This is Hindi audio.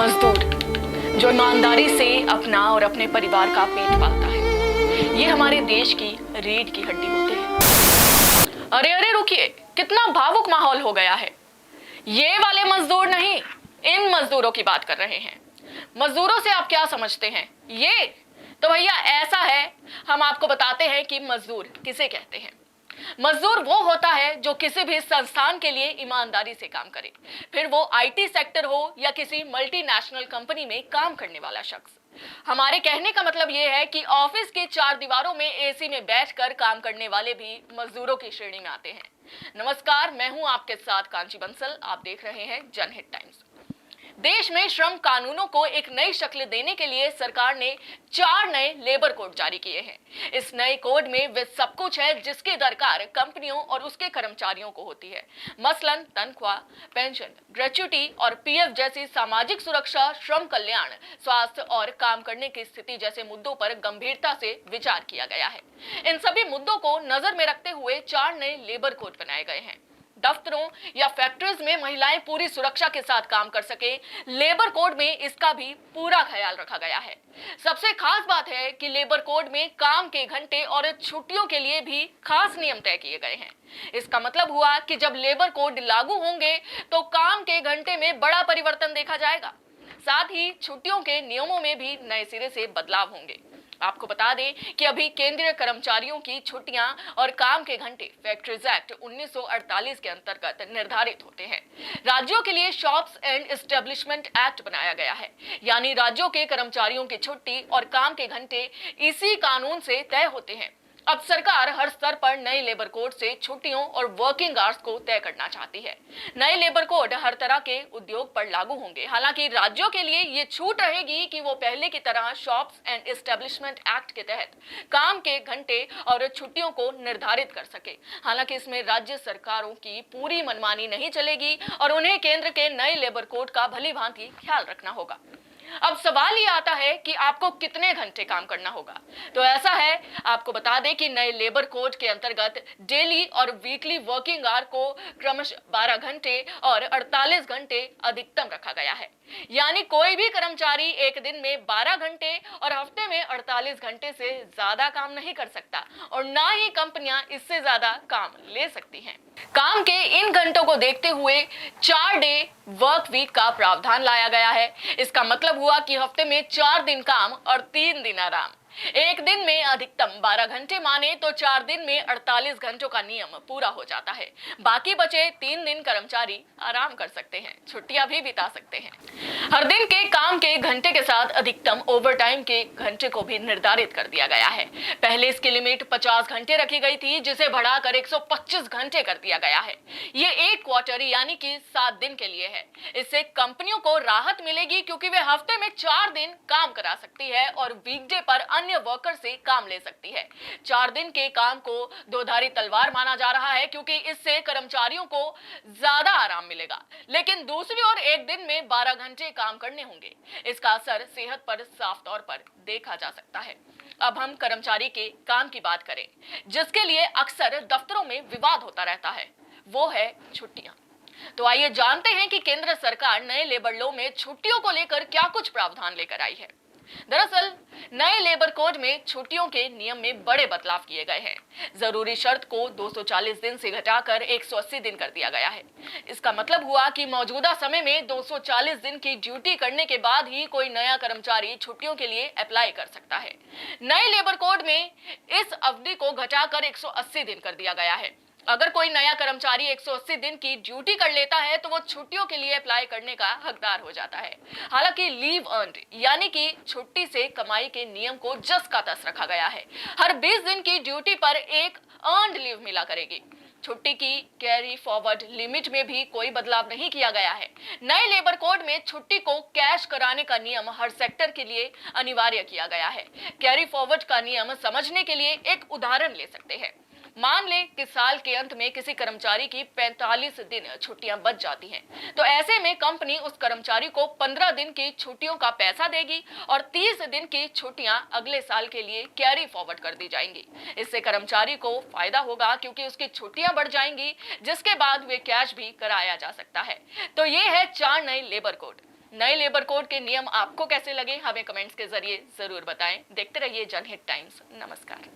मजदूर जो ईमानदारी से अपना और अपने परिवार का पेट पालता है, ये हमारे देश की रीढ़ की हड्डी होते हैं। अरे अरे रुकिए, कितना भावुक माहौल हो गया है। ये वाले मजदूर नहीं, इन मजदूरों की बात कर रहे हैं। मजदूरों से आप क्या समझते हैं? ये तो भैया ऐसा है, हम आपको बताते हैं कि मजदूर किसे कहते हैं। मजदूर वो होता है जो किसी भी संस्थान के लिए ईमानदारी से काम करे, फिर वो आईटी सेक्टर हो या किसी मल्टीनेशनल कंपनी में काम करने वाला शख्स। हमारे कहने का मतलब ये है कि ऑफिस के चार दीवारों में एसी में बैठकर काम करने वाले भी मजदूरों की श्रेणी में आते हैं। नमस्कार, मैं हूं आपके साथ कांची बंसल। आप देख रहे हैं जनहित टाइम्स। देश में श्रम कानूनों को एक नई शक्ल देने के लिए सरकार ने 4 नए लेबर कोड जारी किए हैं। इस नए कोड में वे सब कुछ है जिसकी दरकार कंपनियों और उसके कर्मचारियों को होती है। मसलन तनख्वाह, पेंशन, ग्रेच्युटी और पीएफ जैसी सामाजिक सुरक्षा, श्रम कल्याण, स्वास्थ्य और काम करने की स्थिति जैसे मुद्दों पर गंभीरता से विचार किया गया है। इन सभी मुद्दों को नजर में रखते हुए 4 नए लेबर कोड बनाए गए हैं। दफ्तरों या फैक्ट्रीज में महिलाएं पूरी सुरक्षा के साथ काम कर सके, लेबर कोड में इसका भी पूरा ख्याल रखा गया है। सबसे खास बात है कि लेबर कोड में काम के घंटे और छुट्टियों के लिए भी खास नियम तय किए गए हैं। इसका मतलब हुआ कि जब लेबर कोड लागू होंगे तो काम के घंटे में बड़ा परिवर्तन देखा जाएगा। साथ ही छुट्टियों के नियमों में भी नए सिरे से बदलाव होंगे। आपको बता दें कि अभी केंद्रीय कर्मचारियों की छुट्टियां और काम के घंटे फैक्ट्रीज एक्ट 1948 के अंतर्गत निर्धारित होते हैं। राज्यों के लिए शॉप्स एंड एस्टेब्लिशमेंट एक्ट बनाया गया है, यानी राज्यों के कर्मचारियों की छुट्टी और काम के घंटे इसी कानून से तय होते हैं। अब सरकार हर स्तर पर नए लेबर कोड से छुट्टियों और वर्किंग आवर्स को तय करना चाहती है। नए लेबर कोड हर तरह के उद्योग पर लागू होंगे। हालांकि राज्यों के लिए ये छूट रहेगी कि वो पहले की तरह शॉप्स एंड एस्टेब्लिशमेंट एक्ट के तहत काम के घंटे और छुट्टियों को निर्धारित कर सके। हालांकि इसमें राज्य सरकारों की पूरी मनमानी नहीं चलेगी और उन्हें केंद्र के नए लेबर कोड का भली भांति ख्याल रखना होगा। अब सवाल ये आता है कि आपको कितने घंटे काम करना होगा। तो ऐसा है, आपको बता दें कि नए लेबर कोड के अंतर्गत डेली और वीकली वर्किंग आवर को क्रमशः 12 घंटे और 48 घंटे अधिकतम रखा गया है। यानी कोई भी कर्मचारी एक दिन में 12 घंटे और हफ्ते में 48 घंटे से ज्यादा काम नहीं कर सकता और ना ही कंपनियां इससे ज्यादा काम ले सकती हैं। काम के इन घंटों को देखते हुए 4 डे वर्क वीक का प्रावधान लाया गया है। इसका मतलब हुआ कि हफ्ते में 4 दिन काम और 3 दिन आराम। एक दिन में अधिकतम 12 घंटे माने तो 4 दिन में 48 घंटों का नियम पूरा हो जाता है। बाकी बचे 3 दिन कर्मचारी आराम कर सकते हैं, छुट्टियां भी बिता सकते हैं। हर दिन के काम के घंटे के साथ अधिकतम ओवरटाइम के घंटे को भी निर्धारित कर दिया गया है। पहले इसकी लिमिट 50 घंटे रखी गई थी, जिसे बढ़ाकर 125 घंटे कर दिया गया है। ये एक क्वार्टर यानी कि 7 दिन के लिए है। इससे कंपनियों को राहत मिलेगी क्योंकि वे हफ्ते में 4 दिन काम करा सकती है और वीकडे पर अन्य वर्कर से काम ले सकती है। 4 दिन के काम को दोधारी तलवार माना जा रहा है क्योंकि इससे कर्मचारियों को ज्यादा आराम मिलेगा, लेकिन दूसरी ओर एक दिन में 12 घंटे काम करने होंगे। इसका असर सेहत पर साफ तौर पर देखा जा सकता है। अब हम कर्मचारी के काम की बात करें, जिसके लिए अक्सर दफ्तरों में विवाद होता रहता है, वो है छुट्टियां। तो आइए जानते हैं कि केंद्र सरकार नए लेबर लॉ में छुट्टियों को लेकर क्या कुछ प्रावधान लेकर आई है। दरअसल नए लेबर कोड में छुट्टियों के नियम में बड़े बदलाव किए गए हैं। जरूरी शर्त को 240 दिन से घटाकर 180 दिन कर दिया गया है। इसका मतलब हुआ कि मौजूदा समय में 240 दिन की ड्यूटी करने के बाद ही कोई नया कर्मचारी छुट्टियों के लिए अप्लाई कर सकता है। नए लेबर कोड में इस अवधि को घटाकर 180 दिन कर दिया गया है। अगर कोई नया कर्मचारी 180 दिन की ड्यूटी कर लेता है तो वो छुट्टियों के लिए अप्लाई करने का हकदार हो जाता है। हालांकि लीव अर्न्ड यानी कि छुट्टी से कमाई के नियम को जस का तस रखा गया है। हर 20 दिन की ड्यूटी पर एक अर्न्ड लीव मिला करेगी। छुट्टी की कैरी फॉरवर्ड लिमिट में भी कोई बदलाव नहीं किया गया है। नए लेबर कोड में छुट्टी को कैश कराने का नियम हर सेक्टर के लिए अनिवार्य किया गया है। कैरी फॉरवर्ड का नियम समझने के लिए एक उदाहरण ले सकते हैं। मान लें कि साल के अंत में किसी कर्मचारी की 45 दिन छुट्टियां बच जाती हैं, तो ऐसे में कंपनी उस कर्मचारी को 15 दिन की छुट्टियों का पैसा देगी और 30 दिन की छुट्टियां अगले साल के लिए कैरी फॉरवर्ड कर दी जाएंगी। इससे कर्मचारी को फायदा होगा क्योंकि उसकी छुट्टियां बढ़ जाएंगी, जिसके बाद वे कैश भी कराया जा सकता है। तो ये है 4 नए लेबर कोड। नए लेबर कोड के नियम आपको कैसे लगे, हमें कमेंट्स के जरिए जरूर बताएं। देखते रहिए जनहित टाइम्स। नमस्कार।